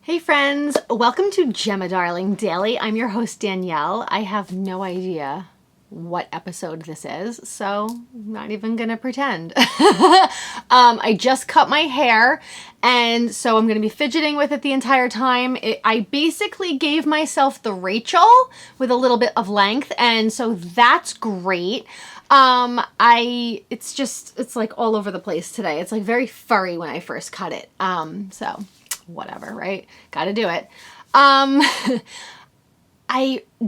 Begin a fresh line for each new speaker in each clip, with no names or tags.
Hey friends, welcome to Gemma Darling Daily. I'm your host Danielle. I have no idea what episode this is, so I'm not even gonna pretend. I just cut my hair, and so I'm gonna be fidgeting with it the entire time. I basically gave myself the Rachel with a little bit of length, and so that's great. It's like all over the place today. It's like very furry when I first cut it. So whatever, right? Gotta do it. I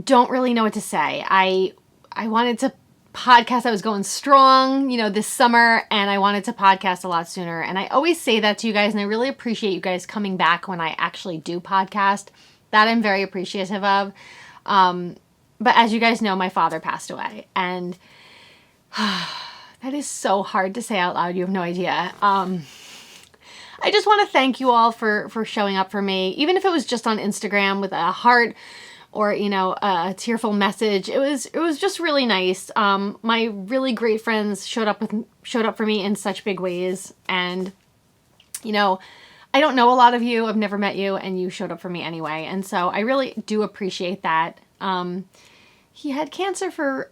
don't really know what to say. I wanted to podcast. I was going strong, this summer, and I wanted to podcast a lot sooner. And I always say that to you guys, and I really appreciate you guys coming back when I actually do podcast. That I'm very appreciative of. But as you guys know, my father passed away, and that is so hard to say out loud. You have no idea. I just want to thank you all for showing up for me, even if it was just on Instagram with a heart or, a tearful message. It was just really nice. My really great friends showed up for me in such big ways. And, I don't know a lot of you. I've never met you, and you showed up for me anyway. And so I really do appreciate that. He had cancer for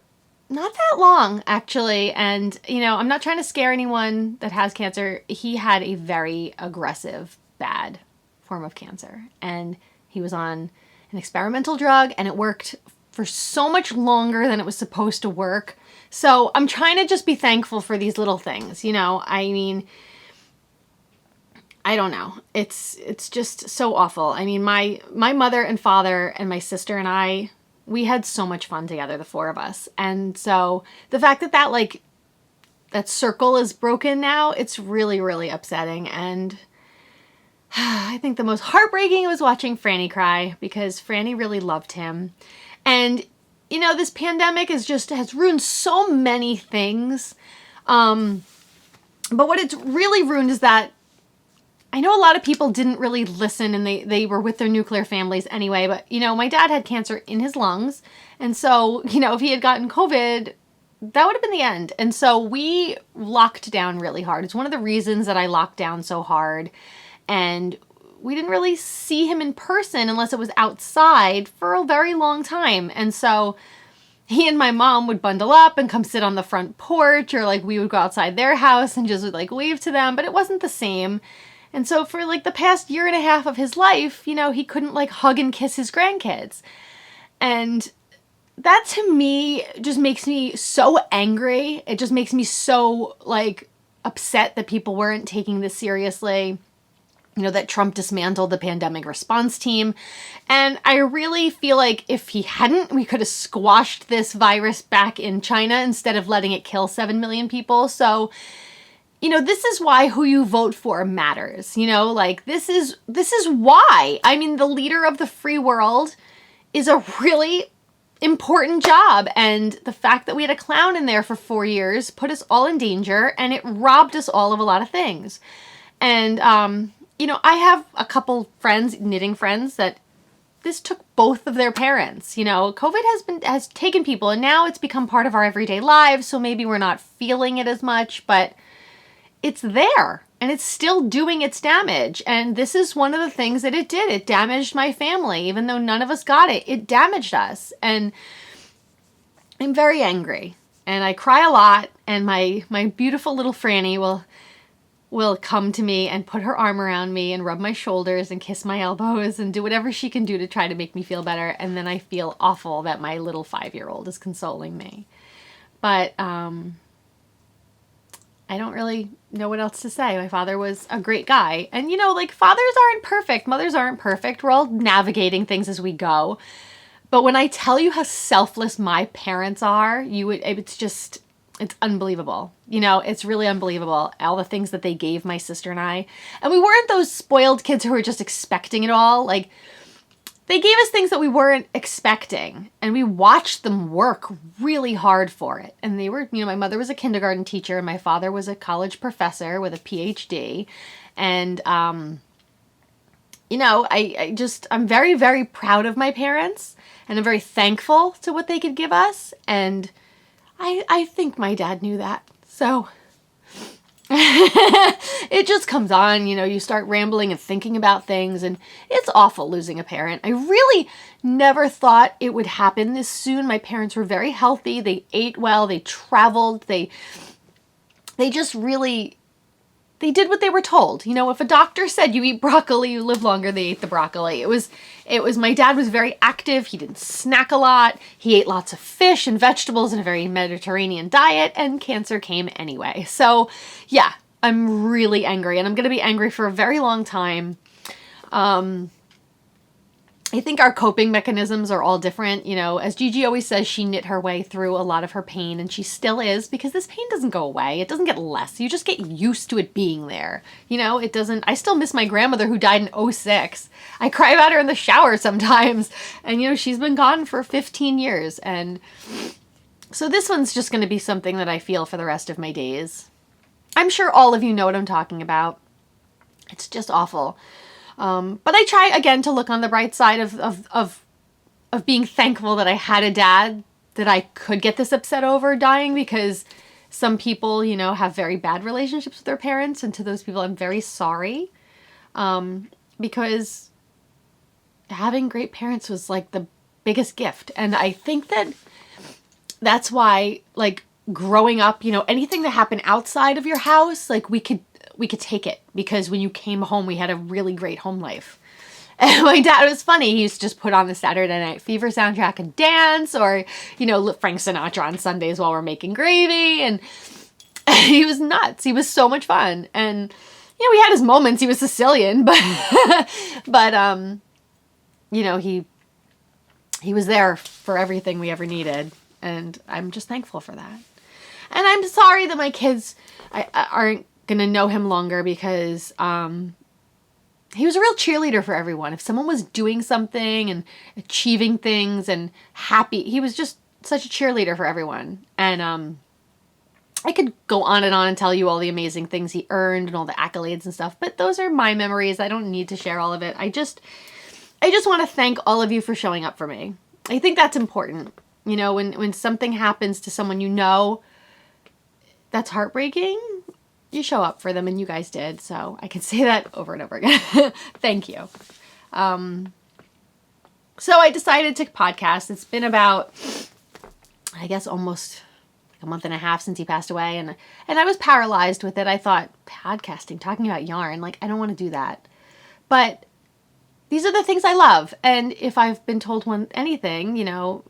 not that long, actually. And, I'm not trying to scare anyone that has cancer. He had a very aggressive, bad form of cancer. And he was on an experimental drug, and it worked for so much longer than it was supposed to work. So I'm trying to just be thankful for these little things, I don't know. It's just so awful. I mean, my mother and father and my sister and I, we had so much fun together, the four of us. And so the fact that circle is broken now, it's really, really upsetting. And I think the most heartbreaking was watching Franny cry, because Franny really loved him. And, this pandemic has ruined so many things. But what it's really ruined is that I know a lot of people didn't really listen, and they were with their nuclear families anyway, but, my dad had cancer in his lungs, and so, if he had gotten COVID, that would have been the end. And so we locked down really hard. It's one of the reasons that I locked down so hard, and we didn't really see him in person unless it was outside for a very long time. And so he and my mom would bundle up and come sit on the front porch, or we would go outside their house and just wave to them, but it wasn't the same. And so for the past year and a half of his life, he couldn't hug and kiss his grandkids. And that to me just makes me so angry. It just makes me so upset that people weren't taking this seriously. That Trump dismantled the pandemic response team. And I really feel like if he hadn't, we could have squashed this virus back in China instead of letting it kill 7 million people. So this is why who you vote for matters. This is why. I mean, the leader of the free world is a really important job. And the fact that we had a clown in there for 4 years put us all in danger, and it robbed us all of a lot of things. And, I have a couple friends, knitting friends, that this took both of their parents. COVID has taken people, and now it's become part of our everyday lives. So maybe we're not feeling it as much, but it's there, and it's still doing its damage. And this is one of the things that it did. It damaged my family. Even though none of us got it, it damaged us. And I'm very angry, and I cry a lot. And my beautiful little Franny will come to me and put her arm around me and rub my shoulders and kiss my elbows and do whatever she can do to try to make me feel better. And then I feel awful that my little 5-year-old is consoling me. But, I don't really know what else to say. My father was a great guy. And, fathers aren't perfect. Mothers aren't perfect. We're all navigating things as we go. But when I tell you how selfless my parents are, it's unbelievable. It's really unbelievable. All the things that they gave my sister and I. And we weren't those spoiled kids who were just expecting it all. They gave us things that we weren't expecting, and we watched them work really hard for it. And they were, my mother was a kindergarten teacher, and my father was a college professor with a PhD. And, I'm very, very proud of my parents, and I'm very thankful to what they could give us. And I think my dad knew that. So it just comes on, you know, you start rambling and thinking about things, and it's awful losing a parent. I really never thought it would happen this soon. My parents were very healthy. They ate well. They traveled. They just really, they did what they were told. You know, if a doctor said you eat broccoli, you live longer, they ate the broccoli. It was, my dad was very active. He didn't snack a lot. He ate lots of fish and vegetables in a very Mediterranean diet, and cancer came anyway. So yeah, I'm really angry, and I'm going to be angry for a very long time. I think our coping mechanisms are all different. You know, as Gigi always says, she knit her way through a lot of her pain, and she still is, because this pain doesn't go away. It doesn't get less. You just get used to it being there. You know, it doesn't, I still miss my grandmother who died in '06. I cry about her in the shower sometimes, and you know, she's been gone for 15 years. And so this one's just going to be something that I feel for the rest of my days. I'm sure all of you know what I'm talking about. It's just awful. But I try again to look on the bright side of being thankful that I had a dad that I could get this upset over dying, because some people, you know, have very bad relationships with their parents, and to those people I'm very sorry, because having great parents was like the biggest gift. And I think that that's why, like, growing up, you know, anything that happened outside of your house, like, we could take it, because when you came home, we had a really great home life. And my dad was funny. He used to just put on the Saturday Night Fever soundtrack and dance, or, you know, Frank Sinatra on Sundays while we're making gravy. And he was nuts. He was so much fun. And, you know, he had his moments. He was Sicilian, but, you know, he was there for everything we ever needed. And I'm just thankful for that. And I'm sorry that my kids aren't gonna know him longer, because he was a real cheerleader for everyone. If someone was doing something and achieving things and happy, he was just such a cheerleader for everyone. And I could go on and tell you all the amazing things he earned and all the accolades and stuff, but those are my memories. I don't need to share all of it. I just want to thank all of you for showing up for me. I think that's important. You know, when something happens to someone you know that's heartbreaking, you show up for them, and you guys did. So I can say that over and over again. Thank you. So I decided to podcast. It's been about, I guess, almost a month and a half since he passed away. And I was paralyzed with it. I thought, podcasting, talking about yarn, like, I don't want to do that. But these are the things I love. And if I've been told anything, you know,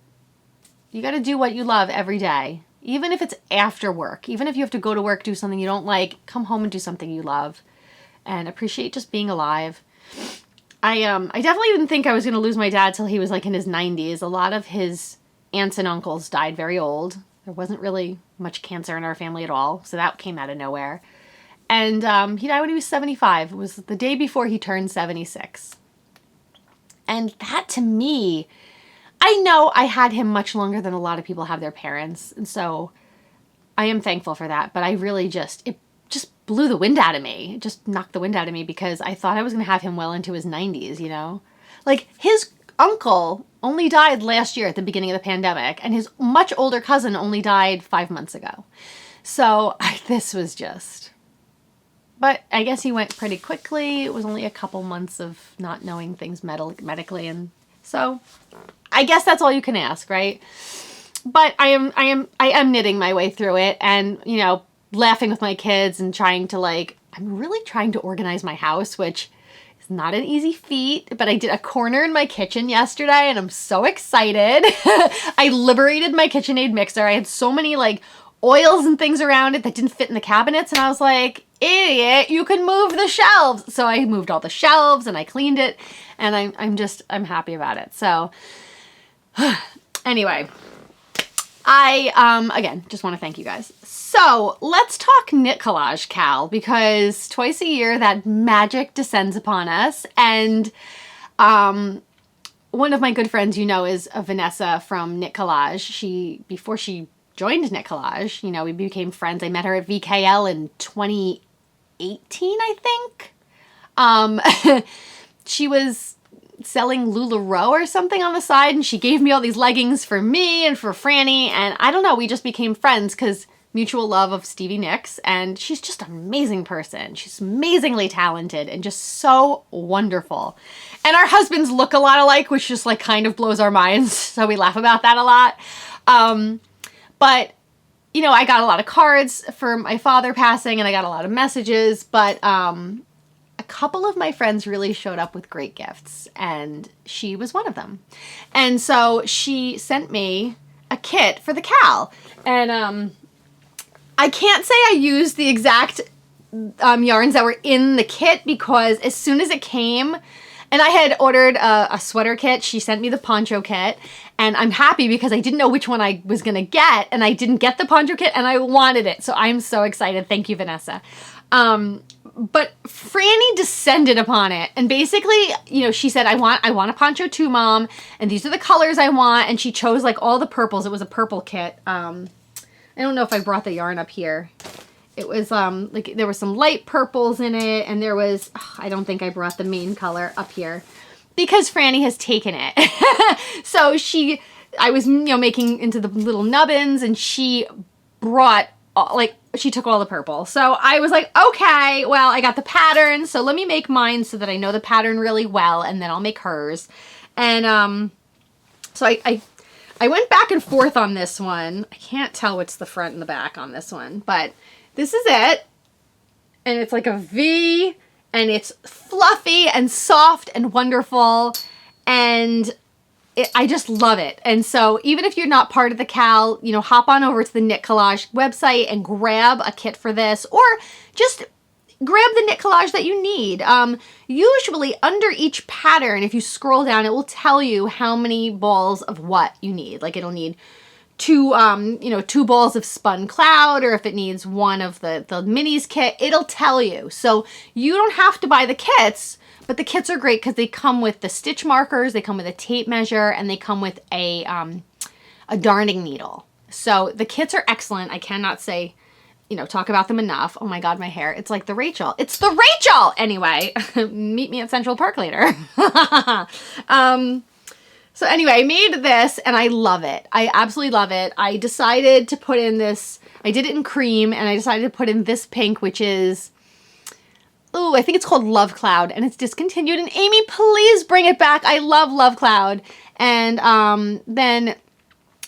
you got to do what you love every day. Even if it's after work, even if you have to go to work, do something you don't like, come home and do something you love, and appreciate just being alive. I definitely didn't think I was going to lose my dad till he was like in his 90s. A lot of his aunts and uncles died very old. There wasn't really much cancer in our family at all, so that came out of nowhere. And he died when he was 75. It was the day before he turned 76. And that, to me, I know I had him much longer than a lot of people have their parents, and so I am thankful for that, but I really it just blew the wind out of me. It just knocked the wind out of me, because I thought I was going to have him well into his 90s, you know? Like, his uncle only died last year at the beginning of the pandemic, and his much older cousin only died 5 months ago. So this was just... But I guess he went pretty quickly. It was only a couple months of not knowing things medically, and so... I guess that's all you can ask, right? But I am knitting my way through it, and, you know, laughing with my kids and trying to, like, I'm really trying to organize my house, which is not an easy feat, but I did a corner in my kitchen yesterday, and I'm so excited. I liberated my KitchenAid mixer. I had so many, like, oils and things around it that didn't fit in the cabinets, and I was like, idiot, you can move the shelves. So I moved all the shelves, and I cleaned it, and I'm happy about it. So... Anyway, I, again, just want to thank you guys. So let's talk Knit Collage KAL, because twice a year that magic descends upon us. And one of my good friends, you know, is Vanessa from Knit Collage. Before she joined Knit Collage, you know, we became friends. I met her at VKL in 2018, I think. She was selling LuLaRoe or something on the side, and she gave me all these leggings for me and for Franny, and I don't know, we just became friends because mutual love of Stevie Nicks, and she's just an amazing person. She's amazingly talented and just so wonderful. And our husbands look a lot alike, which just like kind of blows our minds. So we laugh about that a lot. But you know, I got a lot of cards for my father passing and I got a lot of messages, but a couple of my friends really showed up with great gifts, and she was one of them. And so she sent me a kit for the KAL, and I can't say I used the exact yarns that were in the kit, because as soon as it came, and I had ordered a sweater kit, she sent me the poncho kit, and I'm happy because I didn't know which one I was gonna get, and I didn't get the poncho kit, and I wanted it, so I'm so excited. Thank you, Vanessa. But Franny descended upon it, and basically, you know, she said, I want a poncho too, Mom, and these are the colors I want, and she chose like all the purples. It was a purple kit. I don't know if I brought the yarn up here. It was like there were some light purples in it, and there was, I don't think I brought the main color up here because Franny has taken it. So I was, you know, making into the little nubbins, and she brought she took all the purple. So I was like, okay, well, I got the pattern, so let me make mine so that I know the pattern really well, and then I'll make hers. And so I went back and forth on this one. I can't tell what's the front and the back on this one, but this is it. And it's like a V, and it's fluffy and soft and wonderful, and I just love it. And so even if you're not part of the KAL, you know, hop on over to the Knit Collage website and grab a kit for this, or just grab the Knit Collage that you need. Usually under each pattern, if you scroll down, it will tell you how many balls of what you need. Like it'll need two balls of spun cloud, or if it needs one of the minis kit, it'll tell you. So you don't have to buy the kits, but the kits are great because they come with the stitch markers, they come with a tape measure, and they come with a darning needle. So the kits are excellent. I cannot say, you know, talk about them enough. Oh my God, my hair. It's like the Rachel. It's the Rachel! Anyway, meet me at Central Park later. So anyway, I made this and I love it. I absolutely love it. I decided to put in this, I did it in cream, and I decided to put in this pink, which is, oh, I think it's called Love Cloud, and it's discontinued. And Amy, please bring it back. I love Love Cloud. And then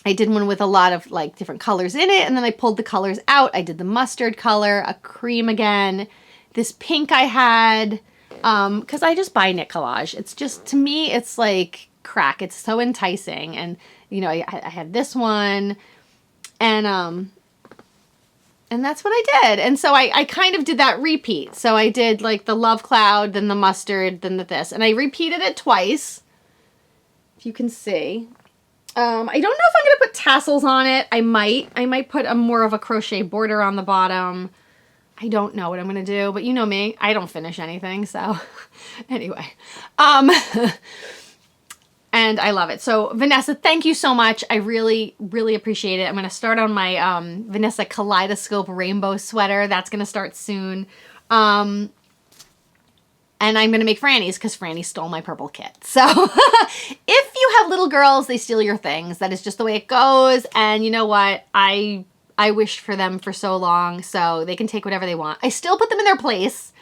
I did one with a lot of like different colors in it, and then I pulled the colors out. I did the mustard color, a cream again, this pink I had, because I just buy Knit Collage. It's just, to me, it's like crack. It's so enticing. And, you know, I had this one, and that's what I did. And so I kind of did that repeat. So I did like the Love Cloud, then the mustard, then this. And I repeated it twice, if you can see. I don't know if I'm going to put tassels on it. I might put more of a crochet border on the bottom. I don't know what I'm going to do, but you know me, I don't finish anything. So anyway, and I love it. So Vanessa, thank you so much. I really, really appreciate it. I'm going to start on my Vanessa Kaleidoscope Rainbow Sweater. That's going to start soon. And I'm going to make Franny's because Franny stole my purple kit. So if you have little girls, they steal your things. That is just the way it goes. And you know what? I wished for them for so long, so they can take whatever they want. I still put them in their place.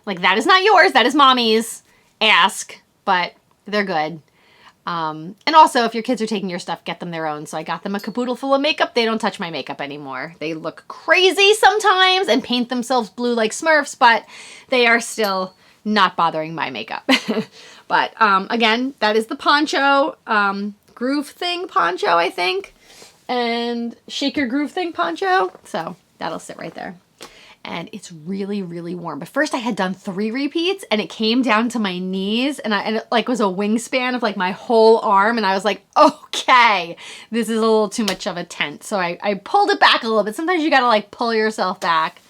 Like, that is not yours. That is Mommy's. Ask. But they're good. And also, if your kids are taking your stuff, get them their own. So I got them a caboodle full of makeup. They don't touch my makeup anymore. They look crazy sometimes and paint themselves blue like Smurfs, but they are still not bothering my makeup. But again, that is the poncho, groove thing poncho, I think. And shake your groove thing poncho. So that'll sit right there. And it's really, really warm. But first I had done 3 repeats and it came down to my knees, and it like was a wingspan of like my whole arm. And I was like, okay, this is a little too much of a tent. So I pulled it back a little bit. Sometimes you gotta like pull yourself back.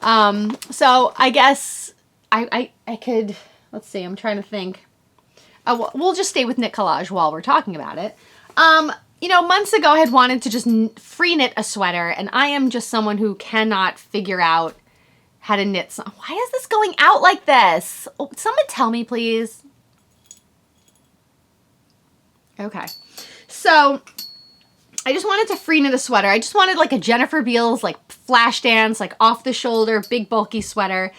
So I guess I could, let's see, I'm trying to think. We'll just stay with Knit Collage while we're talking about it. You know, months ago I had wanted to just free knit a sweater, and I am just someone who cannot figure out how to knit. Why is this going out like this? Oh, someone tell me, please. Okay. So I just wanted to free knit a sweater. I just wanted like a Jennifer Beals, like flash dance, like off the shoulder, big bulky sweater.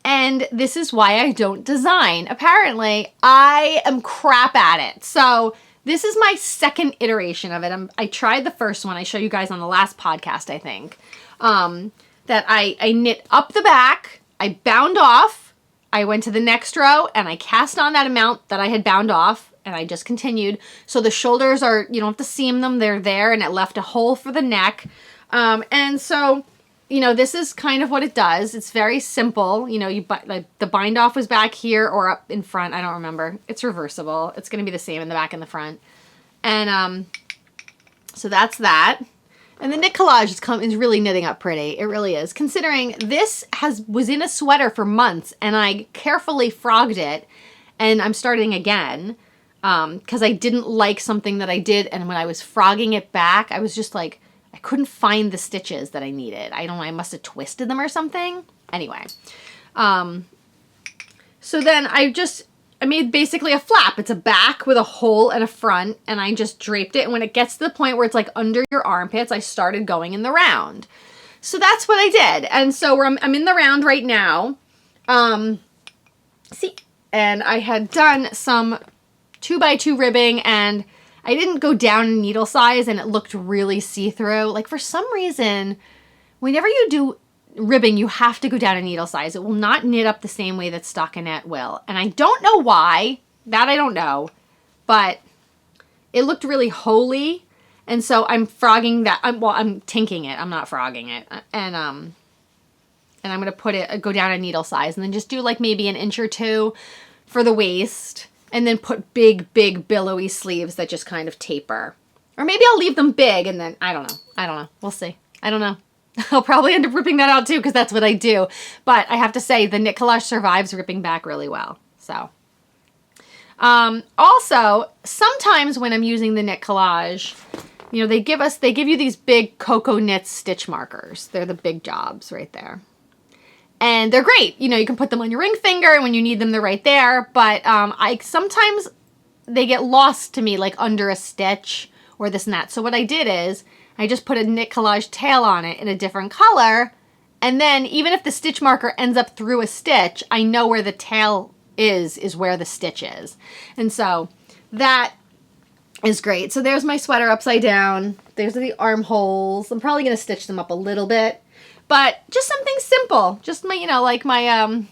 And this is why I don't design. Apparently, I am crap at it. So this is my second iteration of it. I tried the first one. I showed you guys on the last podcast, I think, that I knit up the back, I bound off, I went to the next row, and I cast on that amount that I had bound off, and I just continued. So the shoulders are, you don't have to seam them, they're there, and it left a hole for the neck. And so, you know, this is kind of what it does. It's very simple. You know, like the bind off was back here or up in front. I don't remember. It's reversible. It's going to be the same in the back and the front. And so that's that. And the knit collage is really knitting up pretty. It really is. Considering this was in a sweater for months and I carefully frogged it, and I'm starting again because I didn't like something that I did, and when I was frogging it back, I was just like, I couldn't find the stitches that I needed. I don't know, I must have twisted them or something. Anyway, so then I made basically a flap. It's a back with a hole and a front, and I just draped it. And when it gets to the point where it's like under your armpits, I started going in the round. So that's what I did. And so I'm in the round right now. See, and I had done some 2x2 ribbing, and I didn't go down in needle size, and it looked really see-through. Like, for some reason, whenever you do ribbing, you have to go down in needle size. It will not knit up the same way that stockinette will. And I don't know why. That I don't know. But it looked really holy. And so I'm frogging that. I'm tinking it. I'm not frogging it. And I'm going to go down in needle size, and then just do like maybe an inch or two for the waist. And then put big, big billowy sleeves that just kind of taper. Or maybe I'll leave them big and then, I don't know. We'll see. I don't know. I'll probably end up ripping that out too because that's what I do. But I have to say the knit collage survives ripping back really well. So, also, sometimes when I'm using the knit collage, you know, they give you these big Coco Knits stitch markers. They're the big jobs right there. And they're great. You know, you can put them on your ring finger, and when you need them, they're right there. But sometimes they get lost to me, like under a stitch or this and that. So what I did is I just put a knit collage tail on it in a different color. And then even if the stitch marker ends up through a stitch, I know where the tail is where the stitch is. And so that is great. So there's my sweater upside down. There's the armholes. I'm probably going to stitch them up a little bit. But just something simple. Just my, like my,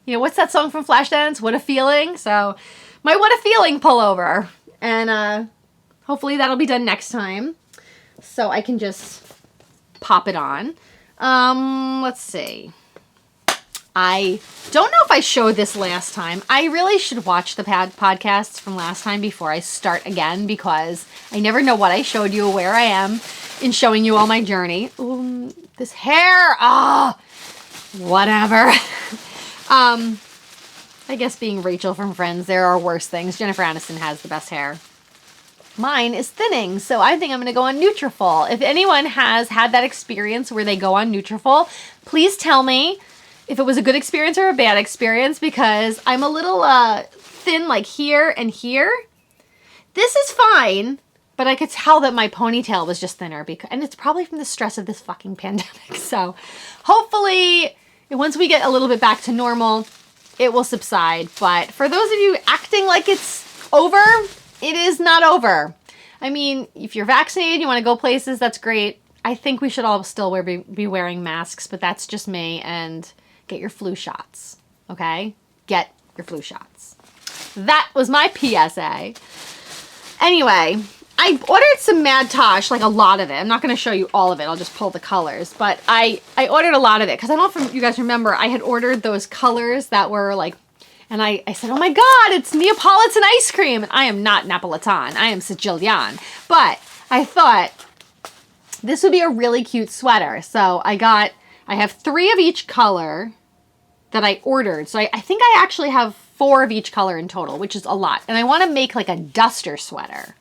what's that song from Flashdance? What a Feeling. So my What a Feeling pullover. And hopefully that'll be done next time. So I can just pop it on. Let's see. I don't know if I showed this last time. I really should watch the podcasts from last time before I start again, because I never know what I showed you or where I am in showing you all my journey. Ooh, this hair, whatever. I guess being Rachel from Friends, there are worse things. Jennifer Aniston has the best hair. Mine is thinning, so I think I'm going to go on Nutrafol. If anyone has had that experience where they go on Nutrafol, please tell me if it was a good experience or a bad experience, because I'm a little thin like here and here. This is fine, but I could tell that my ponytail was just thinner, and it's probably from the stress of this fucking pandemic. So hopefully once we get a little bit back to normal, it will subside. But for those of you acting like it's over, it is not over. I mean, if you're vaccinated, you want to go places, that's great. I think we should all still be wearing masks, but that's just me. And get your flu shots, okay? Get your flu shots. That was my PSA. Anyway, I ordered some Mad Tosh, like a lot of it. I'm not going to show you all of it. I'll just pull the colors. But I ordered a lot of it because I don't know if you guys remember, I had ordered those colors that were like, and I said, oh my God, it's Neapolitan ice cream. And I am not Napolitan. I am Sicilian. But I thought this would be a really cute sweater. So I have 3 of each color that I ordered. So I think I actually have 4 of each color in total, which is a lot. And I want to make like a duster sweater,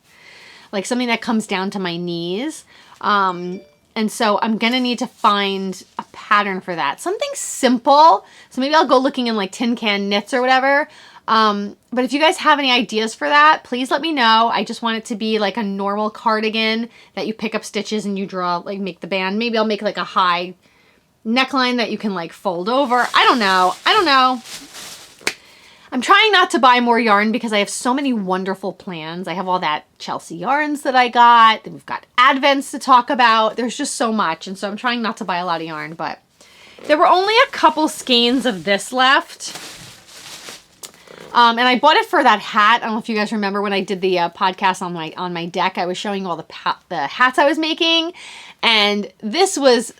like something that comes down to my knees. And so I'm going to need to find a pattern for that. Something simple. So maybe I'll go looking in like Tin Can Knits or whatever. But if you guys have any ideas for that, please let me know. I just want it to be like a normal cardigan that you pick up stitches and you draw, like make the band. Maybe I'll make like a high neckline that you can like fold over. I don't know. I'm trying not to buy more yarn because I have so many wonderful plans. I have all that Chelsea yarns that I got. We've got advents to talk about. There's just so much. And so I'm trying not to buy a lot of yarn, but there were only a couple skeins of this left. And I bought it for that hat. I don't know if you guys remember when I did the podcast on my deck, I was showing you all the hats I was making. And this was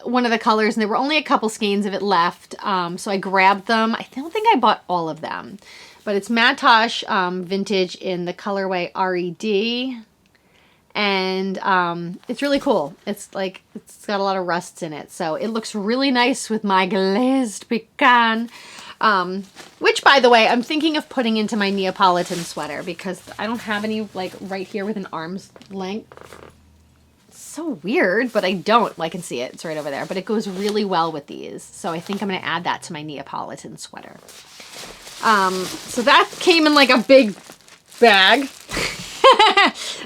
one of the colors, and there were only a couple skeins of it left. So I grabbed them. I don't think I bought all of them, but it's Matosh vintage in the colorway RED. And it's really cool. It's like, it's got a lot of rusts in it. So it looks really nice with my glazed pecan. Which, by the way, I'm thinking of putting into my Neapolitan sweater because I don't have any like right here with an arm's length. So weird, but I don't. I can see it. It's right over there. But it goes really well with these. So I think I'm going to add that to my Neapolitan sweater. So that came in like a big bag.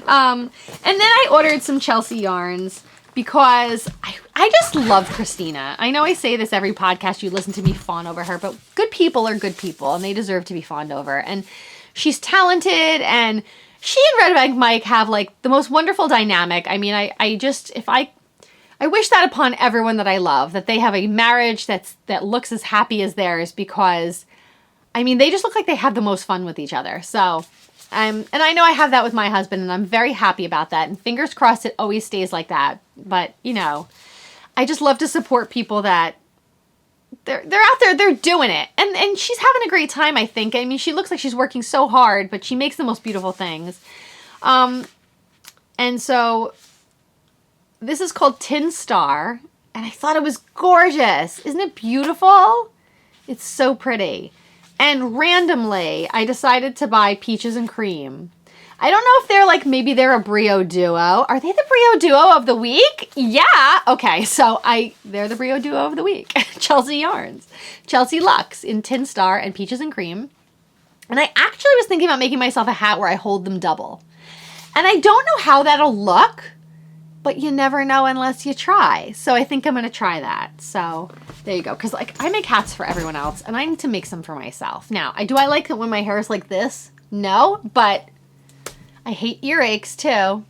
And then I ordered some Chelsea yarns because I just love Christina. I know I say this every podcast, you listen to me fawn over her, but good people are good people and they deserve to be fawned over. And she's talented, and she and Red Bag Mike have like the most wonderful dynamic. I mean, I wish that upon everyone that I love, that they have a marriage that looks as happy as theirs, because I mean, they just look like they have the most fun with each other. So, and I know I have that with my husband, and I'm very happy about that. And fingers crossed it always stays like that. But, you know, I just love to support people that they're out there, they're doing it. And she's having a great time, I think. I mean, she looks like she's working so hard, but she makes the most beautiful things. And so this is called Tin Star, and I thought it was gorgeous. Isn't it beautiful? It's so pretty. And randomly, I decided to buy Peaches and Cream. I don't know if they're like, maybe they're a BRIO-DUO. Are they the BRIO-DUO of the week? Yeah. Okay, so they're the BRIO-DUO of the week. Chelsea Yarns. Chelsea Luxe in Tin Star and Peaches and Cream. And I actually was thinking about making myself a hat where I hold them double. And I don't know how that'll look, but you never know unless you try. So I think I'm going to try that. So there you go. Because like I make hats for everyone else, and I need to make some for myself. Now, do I like it when my hair is like this? No, but I hate earaches too.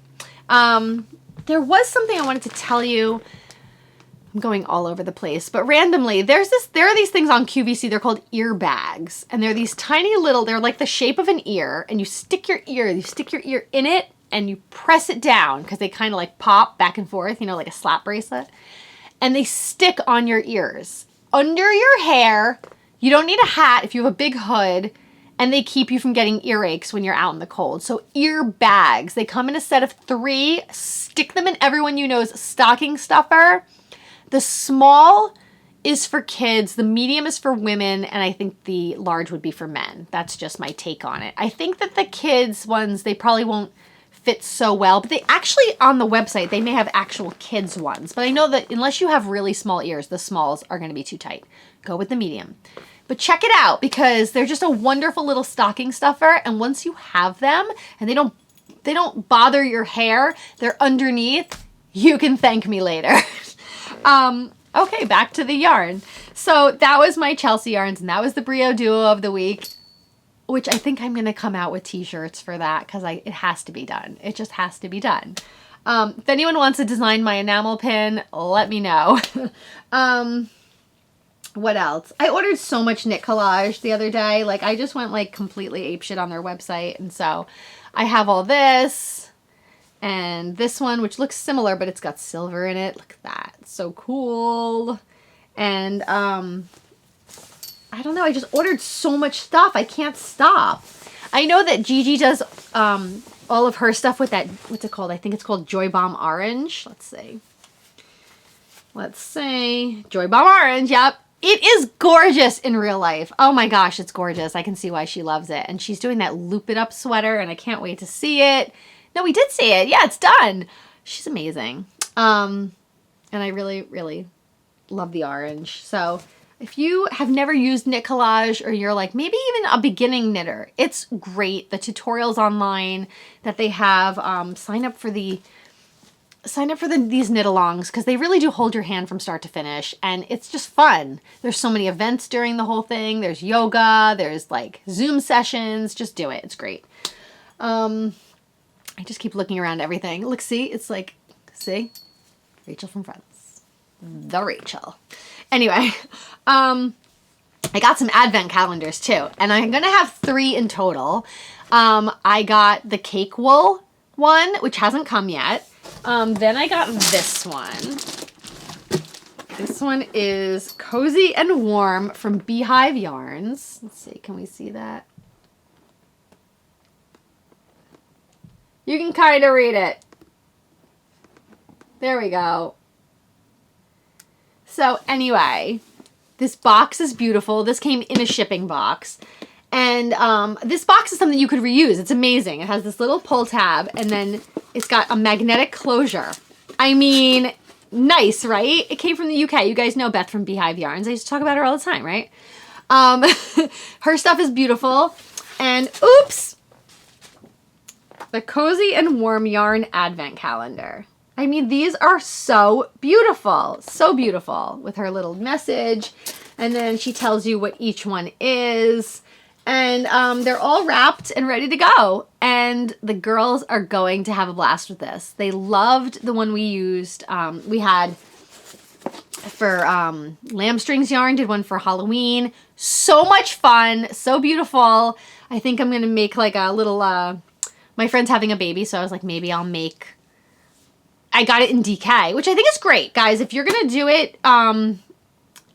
There was something I wanted to tell you. I'm going all over the place, but randomly, there are these things on QVC. They're called ear bags, and they're these tiny little, they're like the shape of an ear, and you stick your ear in it, and you press it down because they kind of like pop back and forth, you know, like a slap bracelet, and they stick on your ears under your hair. You don't need a hat if you have a big hood, and they keep you from getting earaches when you're out in the cold. So ear bags, they come in a set of 3. Stick them in everyone you know's stocking stuffer. The small is for kids, the medium is for women, and I think the large would be for men. That's just my take on it. I think that the kids ones, they probably won't fit so well, but they actually, on the website, they may have actual kids ones. But I know that unless you have really small ears, the smalls are going to be too tight. Go with the medium. But check it out, because they're just a wonderful little stocking stuffer, and once you have them, and they don't bother your hair, they're underneath, you can thank me later. Okay, back to the yarn. So that was my Chelsea yarns, and that was the BRIO-DUO of the week, which I think I'm going to come out with t-shirts for that, because it has to be done. It just has to be done. If anyone wants to design my enamel pin, let me know. What else? I ordered so much Knit Collage the other day. Like, I just went like completely apeshit on their website, and so I have all this. And this one, which looks similar, but it's got silver in it. Look at that. It's so cool. And I don't know. I just ordered so much stuff. I can't stop. I know that Gigi does all of her stuff with that. What's it called? I think it's called Joy Bomb Orange. Let's see. Joy Bomb Orange. Yep. It is gorgeous in real life. Oh my gosh, it's gorgeous. I can see why she loves it. And she's doing that loop it up sweater, and I can't wait to see it. No, we did see it. Yeah, it's done. She's amazing. And I really, really love the orange. So If you have never used Knit Collage, or you're like maybe even a beginning knitter, it's great. The tutorials online that they have, sign up for these knit alongs, because they really do hold your hand from start to finish, and it's just fun. There's so many events during the whole thing. There's yoga, there's like Zoom sessions. Just do it. It's great. I just keep looking around everything. Look, see, it's like, see, Rachel from Friends, the Rachel. Anyway, I got some advent calendars too, and I'm gonna have 3 in total. I got the cake wool one, which hasn't come yet. Then I got this one. This one is Cozy and Warm from Beehive Yarns. Let's see, can we see that? You can kind of read it. There we go. So anyway, this box is beautiful. This came in a shipping box. And this box is something you could reuse. It's amazing. It has this little pull tab, and then it's got a magnetic closure. I mean, nice, right? It came from the UK. You guys know Beth from Beehive Yarns. I used to talk about her all the time, right? Her stuff is beautiful. And oops! The Cozy and Warm Yarn Advent Calendar. I mean, these are so beautiful. So beautiful, with her little message. And then she tells you what each one is. And they're all wrapped and ready to go. And the girls are going to have a blast with this. They loved the one we used. We had for lamb strings yarn, did one for Halloween. So much fun, so beautiful. I think I'm going to make like a little, my friend's having a baby, so I was like, maybe I'll make, I got it in DK, which I think is great. Guys, if you're going to do it,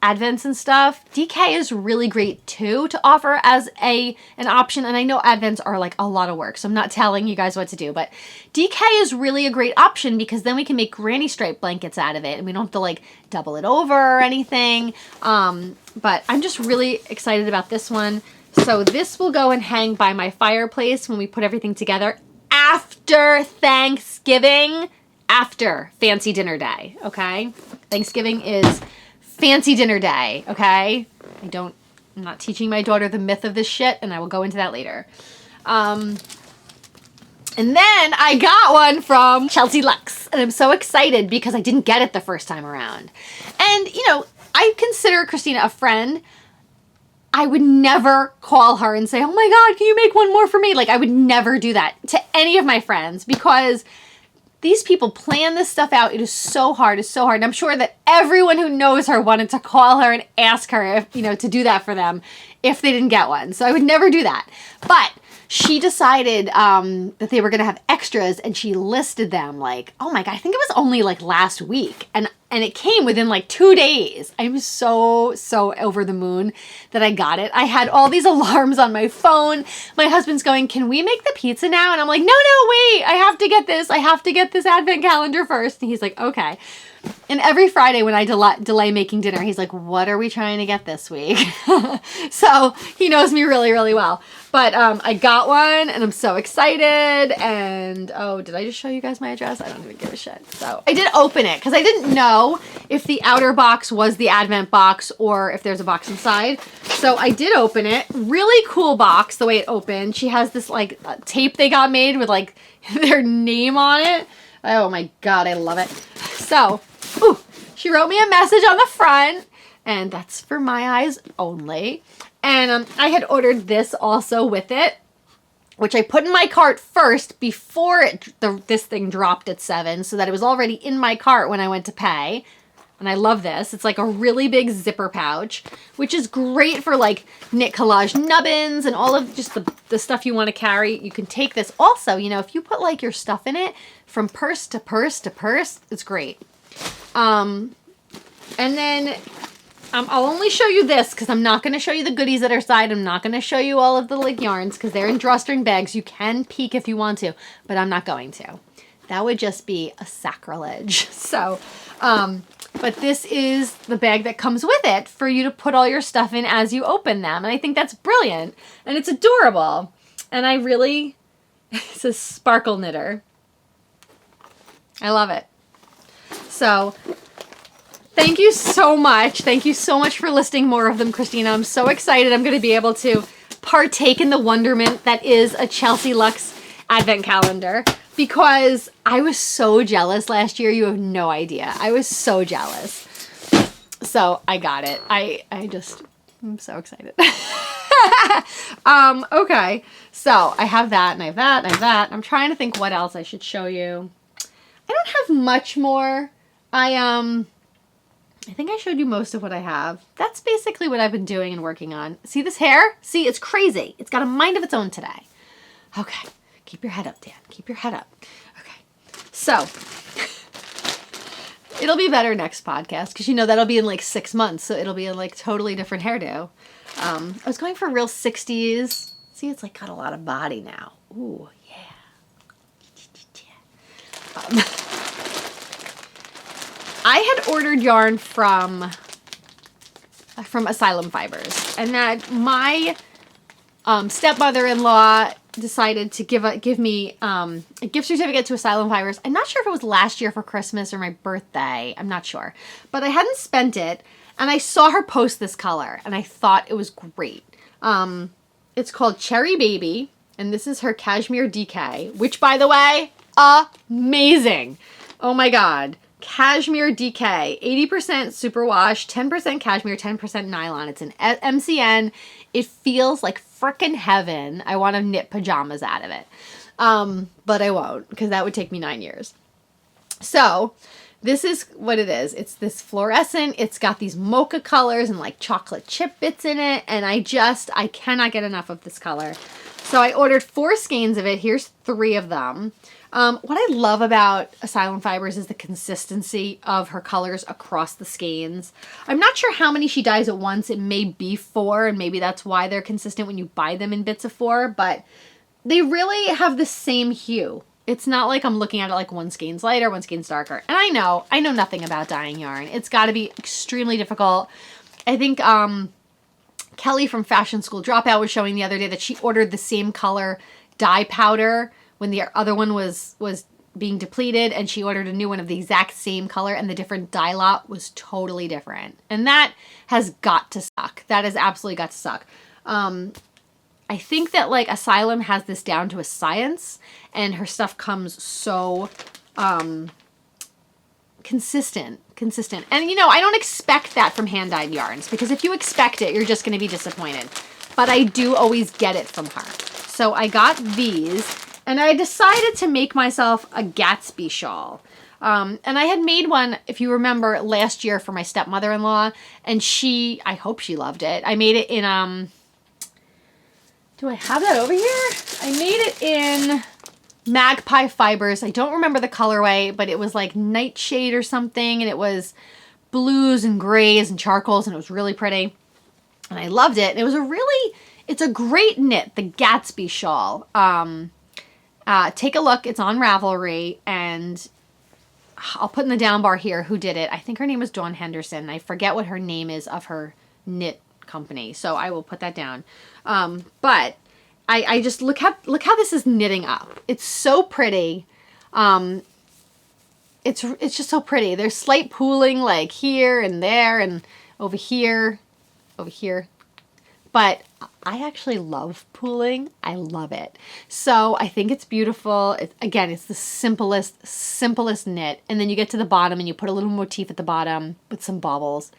Advents and stuff, DK is really great too to offer as an option. And I know Advents are like a lot of work, so I'm not telling you guys what to do, but DK is really a great option, because then we can make granny stripe blankets out of it, and we don't have to like double it over or anything. But I'm just really excited about this one. So this will go and hang by my fireplace when we put everything together after Thanksgiving, after fancy dinner day, okay? Thanksgiving is fancy dinner day, okay? I'm not teaching my daughter the myth of this shit, and I will go into that later. And then I got one from Chelsea Luxe, and I'm so excited because I didn't get it the first time around. And, you know, I consider Christina a friend. I would never call her and say, oh my God, can you make one more for me? Like, I would never do that to any of my friends, because these people plan this stuff out. It is so hard. It's so hard. And I'm sure that everyone who knows her wanted to call her and ask her if, you know, to do that for them if they didn't get one. So I would never do that. But she decided that they were going to have extras, and she listed them like, oh my God, I think it was only like last week. And it came within like 2 days. I'm so over the moon that I got it. I had all these alarms on my phone. My husband's going, can we make the pizza now? And I'm like, no, wait, I have to get this. I have to get this advent calendar first. And he's like, okay. And every Friday when I delay making dinner, he's like, what are we trying to get this week? So he knows me really, really well. But I got one, and I'm so excited. And oh, did I just show you guys my address? I don't even give a shit. So I did open it because I didn't know if the outer box was the advent box or if there's a box inside. So I did open it. Really cool box the way it opened. She has this like tape they got made with like their name on it. Oh my God, I love it. So, ooh, she wrote me a message on the front, and that's for my eyes only. And I had ordered this also with it, which I put in my cart first before this thing dropped at 7, so that it was already in my cart when I went to pay. And I love this. It's like a really big zipper pouch, which is great for like knit collage nubbins and all of just the stuff you want to carry. You can take this also, you know, if you put like your stuff in it from purse to purse to purse, it's great. And then I'll only show you this because I'm not going to show you the goodies that are inside. I'm not going to show you all of the like yarns because they're in drawstring bags. You can peek if you want to, but I'm not going to. That would just be a sacrilege. So, but this is the bag that comes with it for you to put all your stuff in as you open them. And I think that's brilliant. And it's adorable. And I really, it's a sparkle knitter. I love it. So Thank you so much. Thank you so much for listing more of them, Christina. I'm so excited I'm going to be able to partake in the wonderment that is a Chelsea Luxe advent calendar, because I was so jealous last year. You have no idea. I was so jealous. So I got it. I'm so excited. Okay. So I have that, and I have that, and I have that. I'm trying to think what else I should show you. I don't have much more. I think I showed you most of what I have. That's basically what I've been doing and working on. See this hair? See, it's crazy. It's got a mind of its own today. Okay. Keep your head up, Dan. Keep your head up. Okay. So, it'll be better next podcast, because you know that'll be in like 6 months. So it'll be a like totally different hairdo. I was going for real 60s. See, it's like got a lot of body now. Ooh, yeah. I had ordered yarn from Asylum Fibers, and that my stepmother-in-law decided to give me a gift certificate to Asylum Fibers. I'm not sure if it was last year for Christmas or my birthday. I'm not sure. But I hadn't spent it, and I saw her post this color, and I thought it was great. It's called Cherry Baby, and this is her Cashmere DK, which, by the way, amazing. Oh my God. Cashmere DK, 80% superwash, 10% cashmere, 10% nylon. It's an MCN. It feels like frickin' heaven. I want to knit pajamas out of it. But I won't, because that would take me 9 years. So this is what it is. It's this fluorescent. It's got these mocha colors and like chocolate chip bits in it. And I cannot get enough of this color. So I ordered 4 skeins of it. Here's 3 of them. What I love about Asylum Fibers is the consistency of her colors across the skeins. I'm not sure how many she dyes at once. It may be 4, and maybe that's why they're consistent when you buy them in bits of 4, but they really have the same hue. It's not like I'm looking at it like one skein's lighter, one skein's darker. And I know nothing about dyeing yarn. It's got to be extremely difficult. I think Kelly from Fashion School Dropout was showing the other day that she ordered the same color dye powder when the other one was being depleted, and she ordered a new one of the exact same color, and the different dye lot was totally different. And that has got to suck. That has absolutely got to suck. I think that like Asylum has this down to a science, and her stuff comes so consistent. And you know, I don't expect that from hand-dyed yarns, because if you expect it, you're just going to be disappointed. But I do always get it from her. So I got these, and I decided to make myself a Gatsby shawl. And I had made one, if you remember, last year for my stepmother-in-law, and I hope she loved it. I made it in, do I have that over here? I made it in Magpie Fibers. I don't remember the colorway, but it was like Nightshade or something, and it was blues and grays and charcoals, and it was really pretty. And I loved it. And it was it's a great knit, the Gatsby shawl. Take a look. It's on Ravelry, and I'll put in the down bar here who did it. I think her name is Dawn Henderson. I forget what her name is of her knit company, so I will put that down. But I just look how this is knitting up. It's so pretty. It's just so pretty. There's slight pooling like here and there and over here. But I actually love pooling. I love it. So I think it's beautiful. Again, it's the simplest knit. And then you get to the bottom and you put a little motif at the bottom with some baubles.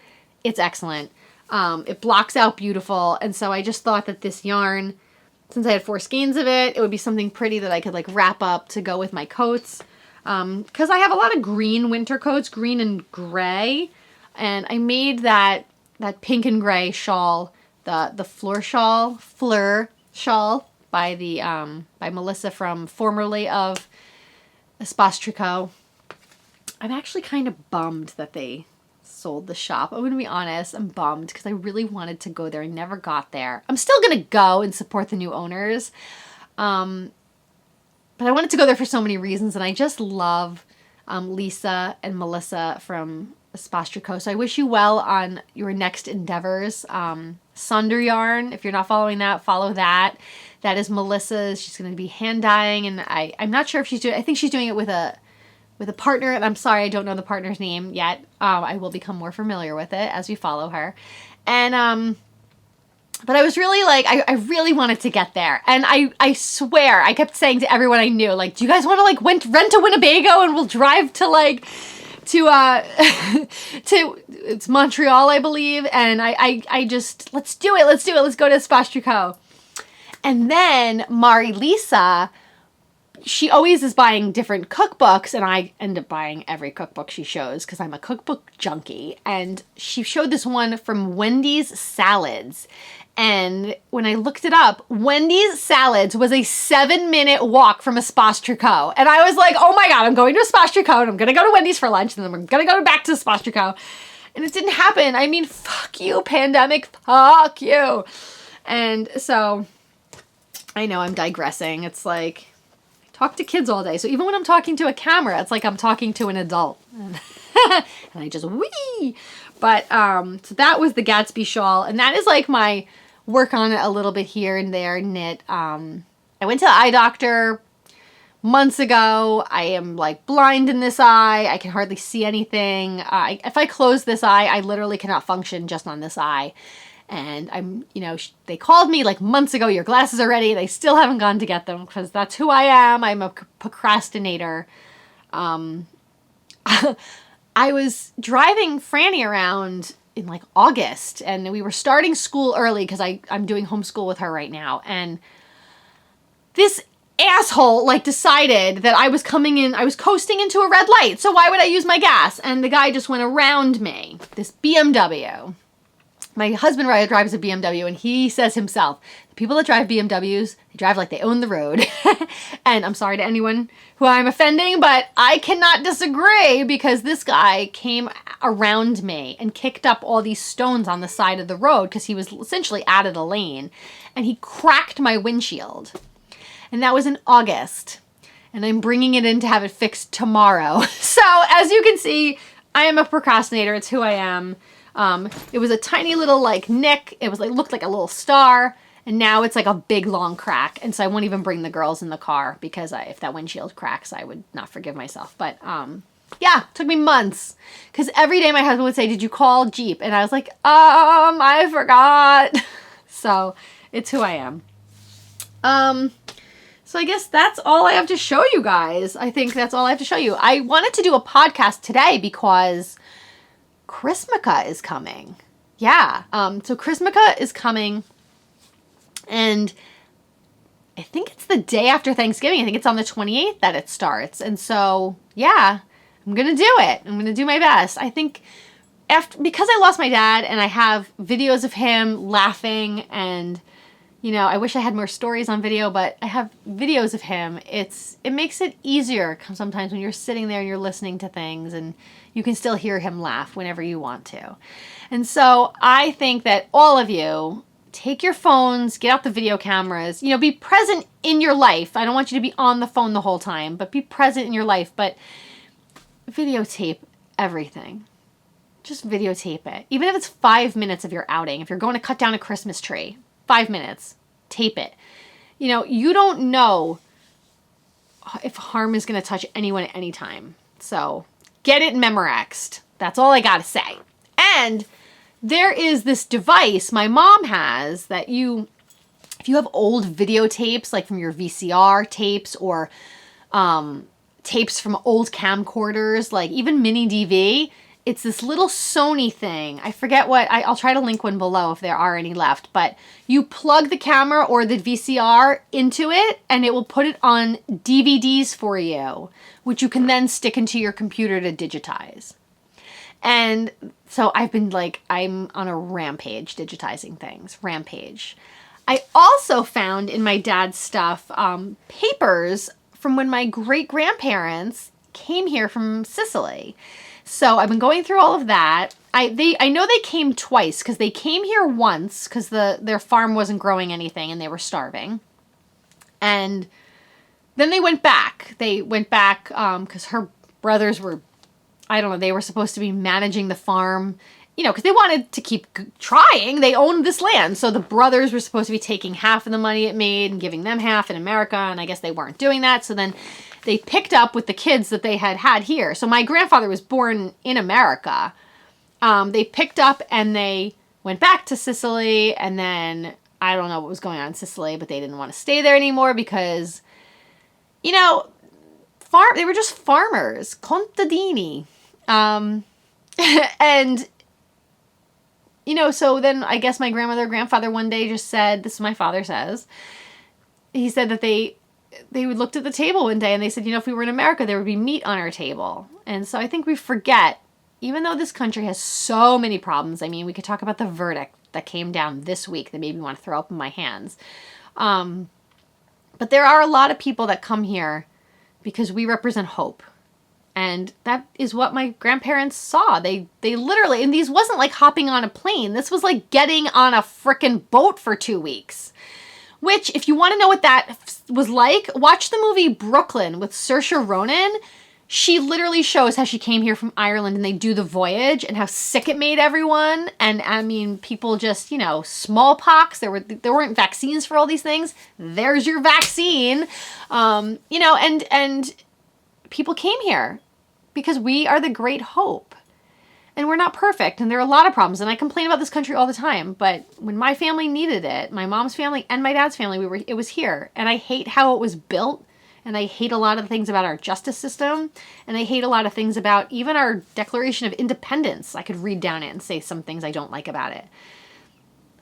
It's excellent. It blocks out beautiful. And so I just thought that this yarn, since I had 4 skeins of it, it would be something pretty that I could like wrap up to go with my coats. Because I have a lot of green winter coats, green and gray. And I made that pink and gray shawl, the Fleur shawl by by Melissa from formerly of Espace Tricot. I'm actually kind of bummed that they sold the shop. I'm going to be honest, I'm bummed because I really wanted to go there. I never got there. I'm still going to go and support the new owners. But I wanted to go there for so many reasons, and I just love Lisa and Melissa from Espace Tricot. So I wish you well on your next endeavors. Sunder Yarn, if you're not following that, follow that. That is Melissa's. She's going to be hand dyeing, and I'm not sure if she's doing, I think she's doing it with a with a partner, and I'm sorry I don't know the partner's name yet. I will become more familiar with it as we follow her. And but I was really like, I really wanted to get there. And I swear, I kept saying to everyone I knew, like, do you guys want to like rent a Winnebago and we'll drive to like, to it's Montreal, I believe. And I just, let's do it. Let's go to Espace Tricot. And then Mari-Lisa, she always is buying different cookbooks, and I end up buying every cookbook she shows because I'm a cookbook junkie. And she showed this one from Wendy's Salads. And when I looked it up, Wendy's Salads was a 7-minute walk from Espace Tricot. And I was like, oh my God, I'm going to Espace Tricot, and I'm going to go to Wendy's for lunch, and then we're going to go back to Espace Tricot. And it didn't happen. I mean, fuck you, pandemic, fuck you. And so, I know I'm digressing. It's like, I talk to kids all day. So even when I'm talking to a camera, it's like I'm talking to an adult. And I just, wee! But, so that was the Gatsby Shawl. And that is like my work on it a little bit here and there knit. I went to the eye doctor months ago. I am like blind in this eye. I can hardly see anything. If I close this eye, I literally cannot function just on this eye. And I'm, you know, they called me like months ago, your glasses are ready. They still haven't gone to get them because that's who I am. I'm a procrastinator. I was driving Franny around in like August, and we were starting school early because I'm doing homeschool with her right now. And this asshole like decided that I was coming in, I was coasting into a red light. So why would I use my gas? And the guy just went around me, this BMW. My husband drives a BMW, and he says himself, the people that drive BMWs, they drive like they own the road. And I'm sorry to anyone who I'm offending, but I cannot disagree because this guy came around me and kicked up all these stones on the side of the road because he was essentially out of the lane, and he cracked my windshield. And that was in August, and I'm bringing it in to have it fixed tomorrow. So as you can see, I am a procrastinator. It's who I am. It was a tiny little like nick. It was like, looked like a little star, and now it's like a big long crack. And so I won't even bring the girls in the car because if that windshield cracks, I would not forgive myself. But, yeah, it took me months because every day my husband would say, did you call Jeep? And I was like, I forgot. So it's who I am. So I guess that's all I have to show you guys. I think that's all I have to show you. I wanted to do a podcast today because Christmaka is coming. Yeah. So Christmaka is coming, and I think it's the day after Thanksgiving. I think it's on the 28th that it starts. And so, yeah, I'm going to do it. I'm going to do my best. I think because I lost my dad and I have videos of him laughing, and, you know, I wish I had more stories on video, but I have videos of him. It makes it easier sometimes when you're sitting there and you're listening to things, and you can still hear him laugh whenever you want to. And so I think that all of you, take your phones, get out the video cameras, you know, be present in your life. I don't want you to be on the phone the whole time, but be present in your life. But videotape everything. Just videotape it. Even if it's 5 minutes of your outing. If you're going to cut down a Christmas tree, 5 minutes, tape it. You know, you don't know if harm is going to touch anyone at any time. So get it Memorexed. That's all I got to say. And there is this device my mom has that if you have old videotapes, like from your VCR tapes or tapes from old camcorders, like even mini DV, it's this little Sony thing. I forget what, I'll try to link one below if there are any left, but you plug the camera or the VCR into it and it will put it on DVDs for you, which you can then stick into your computer to digitize. And so I've been like, I'm on a rampage digitizing things. Rampage. I also found in my dad's stuff papers from when my great-grandparents came here from Sicily. So I've been going through all of that. I know they came twice because they came here once because their farm wasn't growing anything and they were starving. And then they went back. They went back because her brothers were, I don't know, they were supposed to be managing the farm, you know, because they wanted to keep trying. They owned this land. So the brothers were supposed to be taking half of the money it made and giving them half in America. And I guess they weren't doing that. So then they picked up with the kids that they had here. So my grandfather was born in America. They picked up and they went back to Sicily, and then I don't know what was going on in Sicily, but they didn't want to stay there anymore because, you know, they were just farmers, contadini. And, you know, so then I guess my grandfather one day just said, this is what my father says, he said that they looked at the table one day and they said, you know, if we were in America, there would be meat on our table. And so I think we forget, even though this country has so many problems, I mean, we could talk about the verdict that came down this week that made me want to throw up in my hands. But there are a lot of people that come here because we represent hope. And that is what my grandparents saw. They literally, and these wasn't like hopping on a plane. This was like getting on a frickin' boat for 2 weeks. Which, if you want to know what that was like, watch the movie Brooklyn with Saoirse Ronan. She literally shows how she came here from Ireland and they do the voyage and how sick it made everyone. And I mean, people just, you know, smallpox, there weren't vaccines for all these things. There's your vaccine. You know, and people came here because we are the great hope. And we're not perfect, and there are a lot of problems, and I complain about this country all the time, but when my family needed it, my mom's family and my dad's family, it was here. And I hate how it was built, and I hate a lot of the things about our justice system, and I hate a lot of things about even our Declaration of Independence. I could read down it and say some things I don't like about it.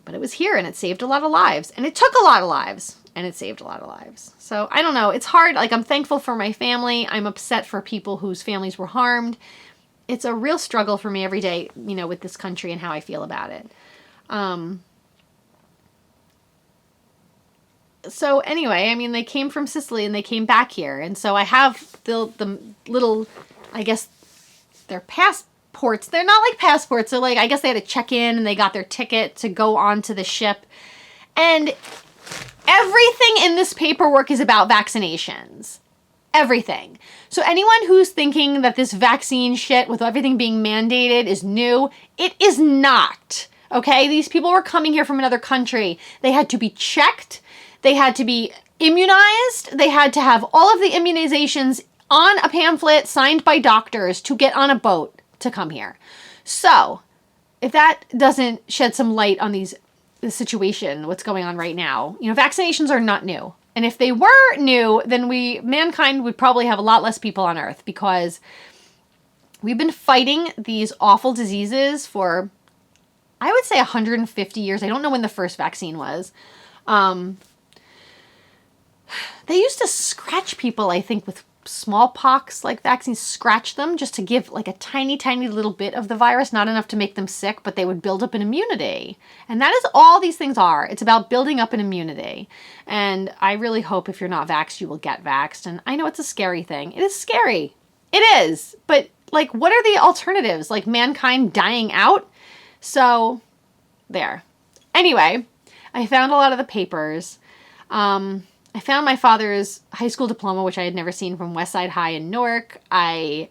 But it was here, and it saved a lot of lives, and it took a lot of lives, and it saved a lot of lives. So, I don't know, it's hard. Like, I'm thankful for my family. I'm upset for people whose families were harmed. It's a real struggle for me every day, you know, with this country and how I feel about it. So anyway, I mean, they came from Sicily and they came back here. And so I have the little, I guess, their passports. They're not like passports. They're like, I guess they had to check in and they got their ticket to go onto the ship. And everything in this paperwork is about vaccinations. Everything. So anyone who's thinking that this vaccine shit with everything being mandated is new, it is not. Okay? These people were coming here from another country. They had to be checked. They had to be immunized. They had to have all of the immunizations on a pamphlet signed by doctors to get on a boat to come here. So, if that doesn't shed some light on the situation, what's going on right now, you know, vaccinations are not new. And if they were new, then mankind would probably have a lot less people on Earth because we've been fighting these awful diseases for, I would say, 150 years. I don't know when the first vaccine was. They used to scratch people, I think, with smallpox, like vaccines, scratch them just to give like a tiny, tiny little bit of the virus, not enough to make them sick, but they would build up an immunity. And that is all these things are. It's about building up an immunity. And I really hope if you're not vaxxed, you will get vaxxed. And I know it's a scary thing. It is scary. It is. But like, what are the alternatives? Like mankind dying out? So there. Anyway, I found a lot of the papers. I found my father's high school diploma, which I had never seen, from West Side High in Newark. I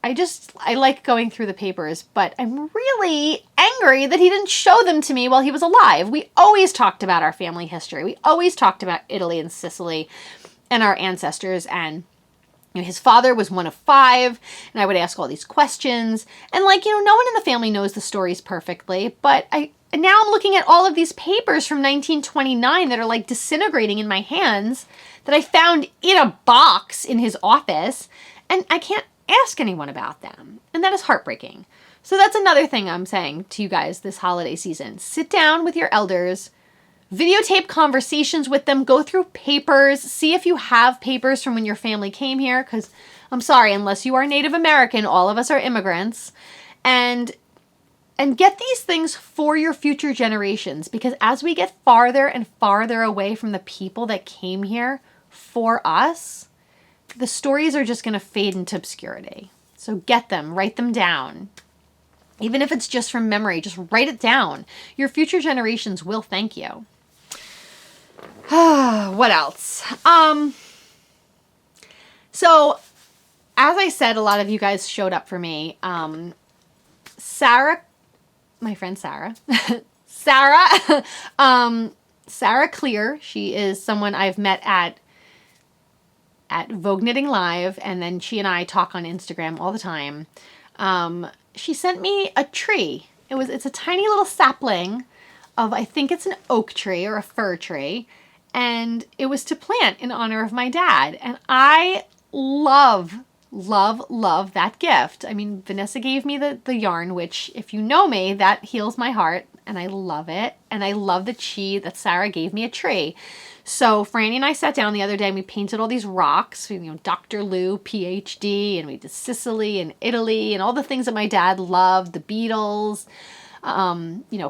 like going through the papers, but I'm really angry that he didn't show them to me while he was alive. We always talked about our family history. We always talked about Italy and Sicily and our ancestors. And you know, his father was one of 5, and I would ask all these questions. And like, you know, no one in the family knows the stories perfectly, but and now I'm looking at all of these papers from 1929 that are like disintegrating in my hands that I found in a box in his office, and I can't ask anyone about them. And that is heartbreaking. So that's another thing I'm saying to you guys this holiday season. Sit down with your elders, videotape conversations with them, go through papers, see if you have papers from when your family came here, because I'm sorry, unless you are Native American, all of us are immigrants, and get these things for your future generations, because as we get farther and farther away from the people that came here for us, the stories are just going to fade into obscurity. So get them, write them down. Even if it's just from memory, just write it down. Your future generations will thank you. What else? So, as I said, a lot of you guys showed up for me. Sarah, my friend Sarah, Sarah Clear. She is someone I've met at at Vogue Knitting Live, and then she and I talk on Instagram all the time. She sent me a tree. It's a tiny little sapling of, I think it's an oak tree or a fir tree, and it was to plant in honor of my dad. And I love that gift. I mean, Vanessa gave me the yarn, which, if you know me, that heals my heart, and I love it. And I love that Sarah gave me a tree. So Franny and I sat down the other day and we painted all these rocks, Dr. Lou, PhD, and we did Sicily and Italy and all the things that my dad loved, the Beatles,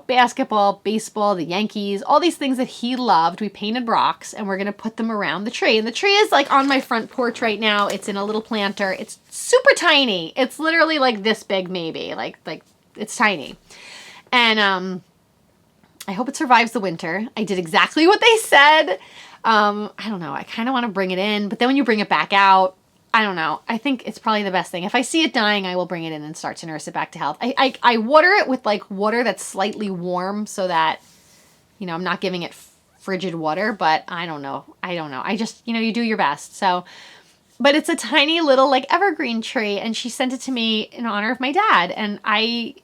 basketball, baseball, the Yankees, all these things that he loved. We painted rocks, and we're going to put them around the tree. And the tree is like on my front porch right now. It's in a little planter. It's super tiny. It's literally like this big, maybe. Like it's tiny. And I hope it survives the winter. I did exactly what they said. I don't know. I kind of want to bring it in, but then when you bring it back out, I don't know. I think it's probably the best thing. If I see it dying, I will bring it in and start to nurse it back to health. I water it with like water that's slightly warm so that, I'm not giving it frigid water, but I don't know. I just, you do your best. So, but it's a tiny little like evergreen tree, and she sent it to me in honor of my dad. And I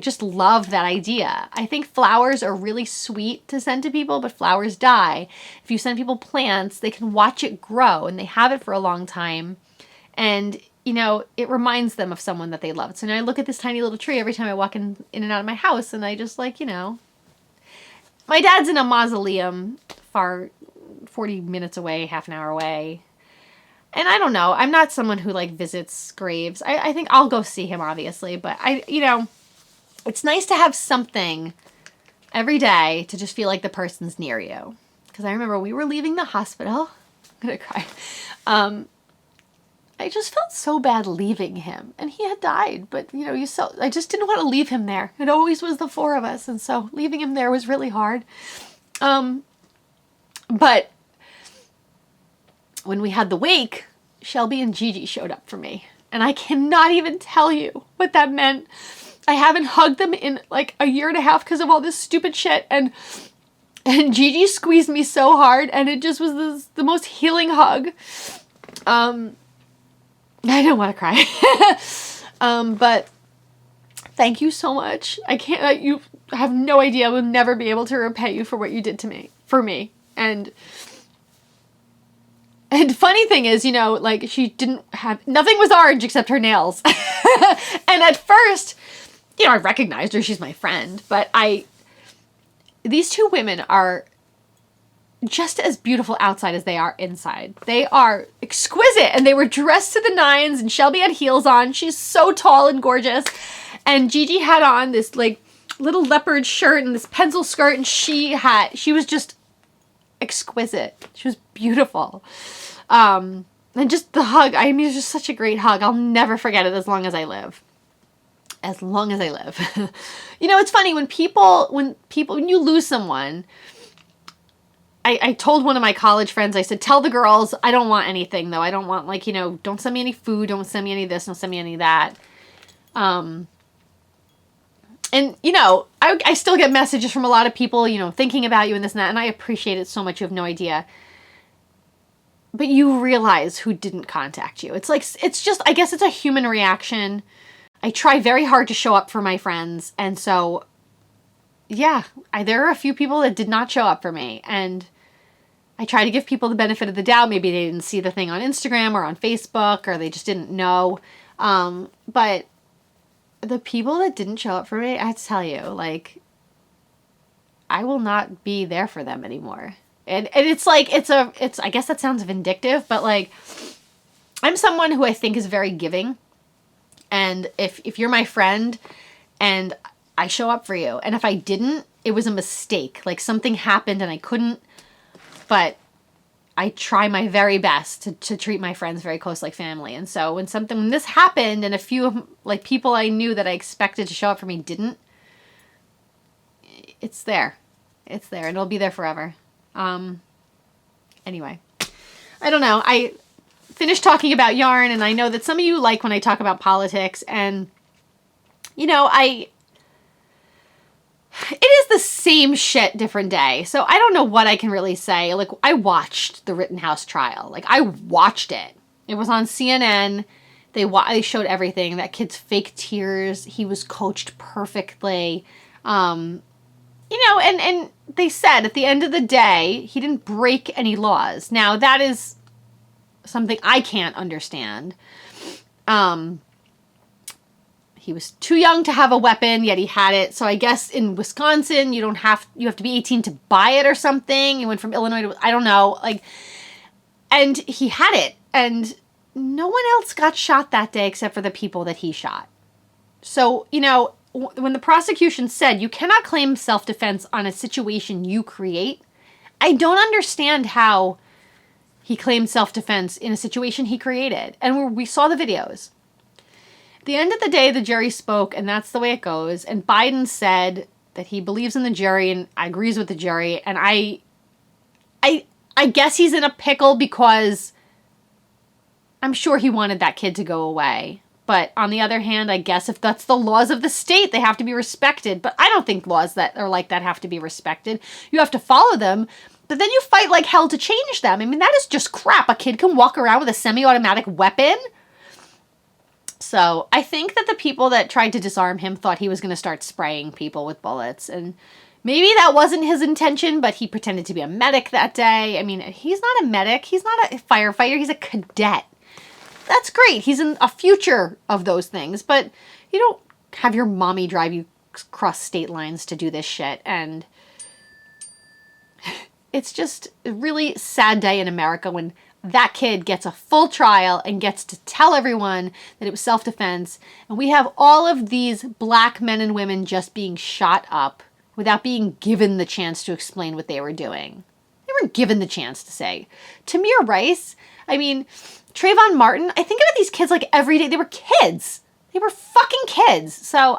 just love that idea. I think flowers are really sweet to send to people, but flowers die. If you send people plants, they can watch it grow, and they have it for a long time. And, it reminds them of someone that they loved. So now I look at this tiny little tree every time I walk in and out of my house, and I just my dad's in a mausoleum far 40 minutes away, half an hour away. And I don't know. I'm not someone who visits graves. I think I'll go see him, obviously, but it's nice to have something every day to just feel like the person's near you. Because I remember we were leaving the hospital. I'm going to cry. I just felt so bad leaving him. And he had died. But, I just didn't want to leave him there. It always was the four of us. And so leaving him there was really hard. But when we had the wake, Shelby and Gigi showed up for me. And I cannot even tell you what that meant. I haven't hugged them in like a year and a half because of all this stupid shit. And Gigi squeezed me so hard, and it just was the most healing hug. I don't want to cry. But thank you so much. You have no idea. I will never be able to repay you for what you did for me. And funny thing is, she didn't have, nothing was orange except her nails. And at first, I recognized her, she's my friend, but these two women are just as beautiful outside as they are inside. They are exquisite, and they were dressed to the nines, and Shelby had heels on. She's so tall and gorgeous. And Gigi had on this little leopard shirt and this pencil skirt, and she was just exquisite. She was beautiful. And just the hug, it was just such a great hug. I'll never forget it as long as I live. As long as I live. It's funny when you lose someone, I told one of my college friends, I said, tell the girls, I don't want anything though. I don't want don't send me any food. Don't send me any of this. Don't send me any of that. And I still get messages from a lot of people, thinking about you and this and that. And I appreciate it so much. You have no idea. But you realize who didn't contact you. It's just, I guess it's a human reaction. I try very hard to show up for my friends. And so, yeah, there are a few people that did not show up for me. And I try to give people the benefit of the doubt. Maybe they didn't see the thing on Instagram or on Facebook, or they just didn't know. But the people that didn't show up for me, I have to tell you, I will not be there for them anymore. And it's I guess that sounds vindictive, but I'm someone who I think is very giving. And if you're my friend and I show up for you, and if I didn't, it was a mistake. Something happened and I couldn't, but I try my very best to treat my friends very close like family. And so when this happened and a few of people I knew that I expected to show up for me didn't, it's there. It's there, and it'll be there forever. Anyway, I don't know. I finished talking about yarn, and I know that some of you like when I talk about politics, and it is the same shit, different day. So I don't know what I can really say. Like, I watched the Rittenhouse trial. Like, I watched it. It was on CNN. They showed everything. That kid's fake tears. He was coached perfectly. You know, and they said at the end of the day, he didn't break any laws. Now, that is something I can't understand. He was too young to have a weapon, yet he had it. So I guess in Wisconsin, you have to be 18 to buy it or something. He went from Illinois to, I don't know, like, and he had it. And no one else got shot that day except for the people that he shot. So, you know, when the prosecution said you cannot claim self-defense on a situation you create, I don't understand how he claimed self-defense in a situation he created. And we saw the videos. At the end of the day, the jury spoke, and that's the way it goes. And Biden said that he believes in the jury and agrees with the jury. And I guess he's in a pickle because I'm sure he wanted that kid to go away. But on the other hand, I guess if that's the laws of the state, they have to be respected. But I don't think laws that are like that have to be respected. You have to follow them, but then you fight like hell to change them. I mean, that is just crap. A kid can walk around with a semi-automatic weapon. So I think that the people that tried to disarm him thought he was going to start spraying people with bullets. And maybe that wasn't his intention, but he pretended to be a medic that day. I mean, he's not a medic. He's not a firefighter. He's a cadet. That's great. He's in a future of those things. But you don't have your mommy drive you across state lines to do this shit. And it's just a really sad day in America when that kid gets a full trial and gets to tell everyone that it was self-defense. And we have all of these black men and women just being shot up without being given the chance to explain what they were doing. They weren't given the chance to say. Tamir Rice, I mean, Trayvon Martin, I think about these kids like every day. They were kids. They were fucking kids. So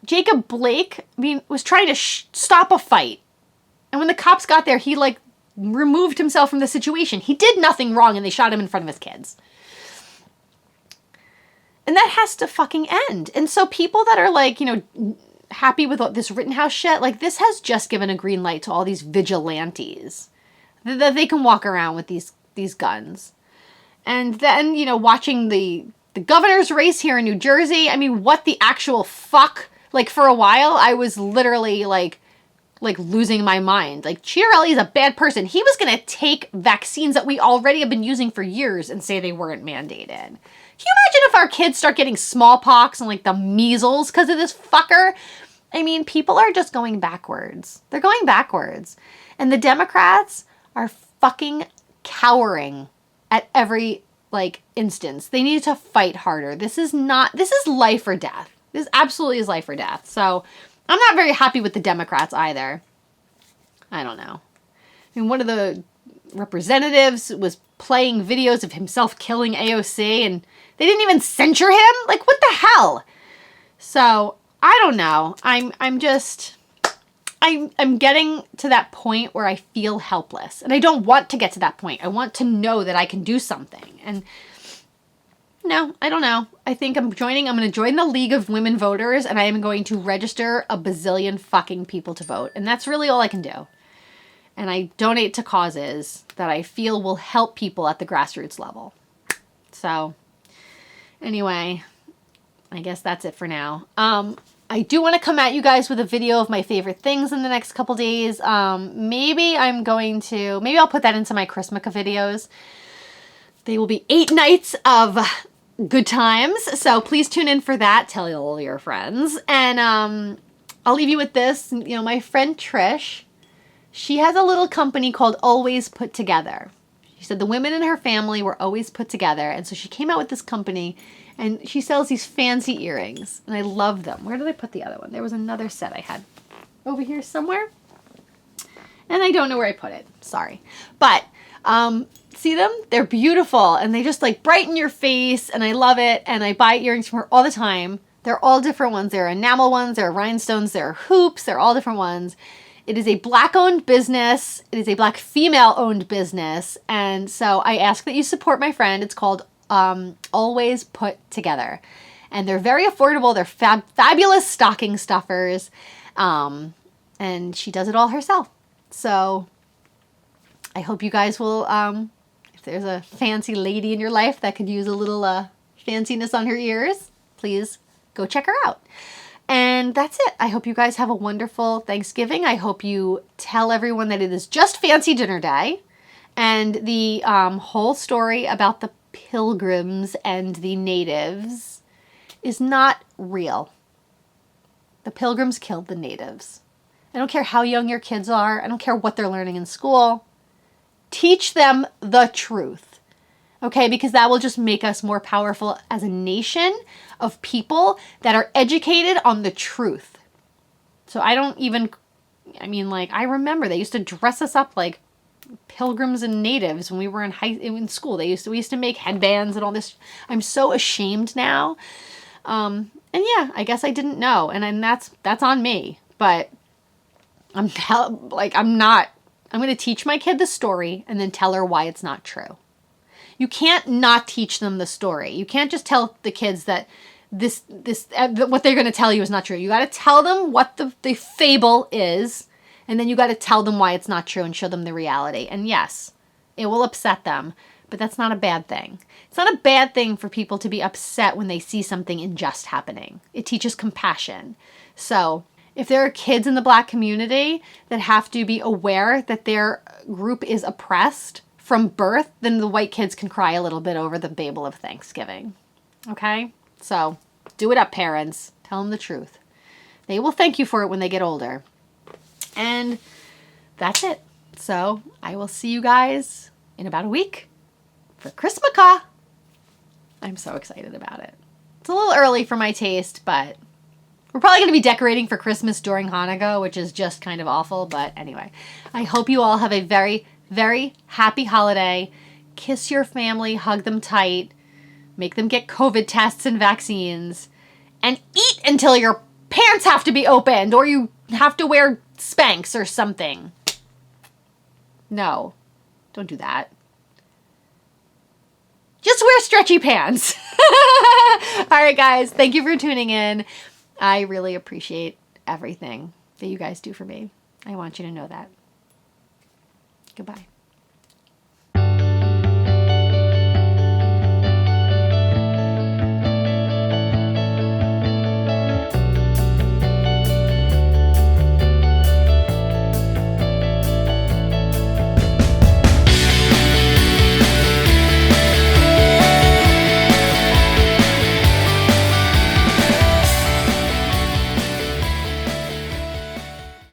Jacob Blake, I mean, was trying to stop a fight. And when the cops got there, he like removed himself from the situation. He did nothing wrong and they shot him in front of his kids. And that has to fucking end. And so people that are like, you know, happy with this Rittenhouse shit, like this has just given a green light to all these vigilantes that they can walk around with these guns. And then, you know, watching the governor's race here in New Jersey, I mean, what the actual fuck? Like for a while, I was literally like losing my mind. Like, Chiarelli is a bad person. He was going to take vaccines that we already have been using for years and say they weren't mandated. Can you imagine if our kids start getting smallpox and like the measles because of this fucker? I mean, people are just going backwards. They're going backwards. And the Democrats are fucking cowering at every like instance. They need to fight harder. This is life or death. This absolutely is life or death. So I'm not very happy with the Democrats either. I don't know. I mean, one of the representatives was playing videos of himself killing AOC and they didn't even censure him? Like, what the hell? So, I don't know. I'm getting to that point where I feel helpless. And I don't want to get to that point. I want to know that I can do something. And no, I don't know. I think I'm going to join the League of Women Voters and I am going to register a bazillion fucking people to vote. And that's really all I can do. And I donate to causes that I feel will help people at the grassroots level. So, anyway, I guess that's it for now. I do want to come at you guys with a video of my favorite things in the next couple days. Maybe I'll put that into my Christmaka videos. They will be 8 nights of good times. So please tune in for that. Tell all your friends. And I'll leave you with this. You know, my friend Trish, she has a little company called Always Put Together. She said the women in her family were always put together. And so she came out with this company and she sells these fancy earrings. And I love them. Where did I put the other one? There was another set I had over here somewhere. And I don't know where I put it. Sorry. But see them? They're beautiful and they just like brighten your face and I love it. And I buy earrings from her all the time. They're all different ones. There are enamel ones, there are rhinestones, there are hoops, they're all different ones. It is a Black-owned business. It is a Black female-owned business. And so I ask that you support my friend. It's called Always Put Together. And they're very affordable. They're fabulous stocking stuffers. And she does it all herself. So I hope you guys will, if there's a fancy lady in your life that could use a little fanciness on her ears, please go check her out. And that's it. I hope you guys have a wonderful Thanksgiving. I hope you tell everyone that it is just fancy dinner day. And the whole story about the pilgrims and the natives is not real. The pilgrims killed the natives. I don't care how young your kids are. I don't care what they're learning in school. Teach them the truth. Okay, because that will just make us more powerful as a nation of people that are educated on the truth. So I remember they used to dress us up like pilgrims and natives when we were in school. We used to make headbands and all this. I'm so ashamed now. And yeah, I guess I didn't know, and that's on me. But I'm going to teach my kid the story and then tell her why it's not true. You can't not teach them the story. You can't just tell the kids that what they're going to tell you is not true. You got to tell them what the fable is, and then you got to tell them why it's not true and show them the reality. And yes, it will upset them, but that's not a bad thing. It's not a bad thing for people to be upset when they see something unjust happening. It teaches compassion. So if there are kids in the Black community that have to be aware that their group is oppressed from birth, then the white kids can cry a little bit over the Babel of Thanksgiving. Okay? So do it up, parents. Tell them the truth. They will thank you for it when they get older. And that's it. So I will see you guys in about a week for Christmas. I'm so excited about it. It's a little early for my taste, but we're probably going to be decorating for Christmas during Hanukkah, which is just kind of awful. But anyway, I hope you all have a very, very happy holiday. Kiss your family, hug them tight, make them get COVID tests and vaccines, and eat until your pants have to be opened or you have to wear Spanx or something. No, don't do that. Just wear stretchy pants. All right, guys, thank you for tuning in. I really appreciate everything that you guys do for me. I want you to know that. Goodbye.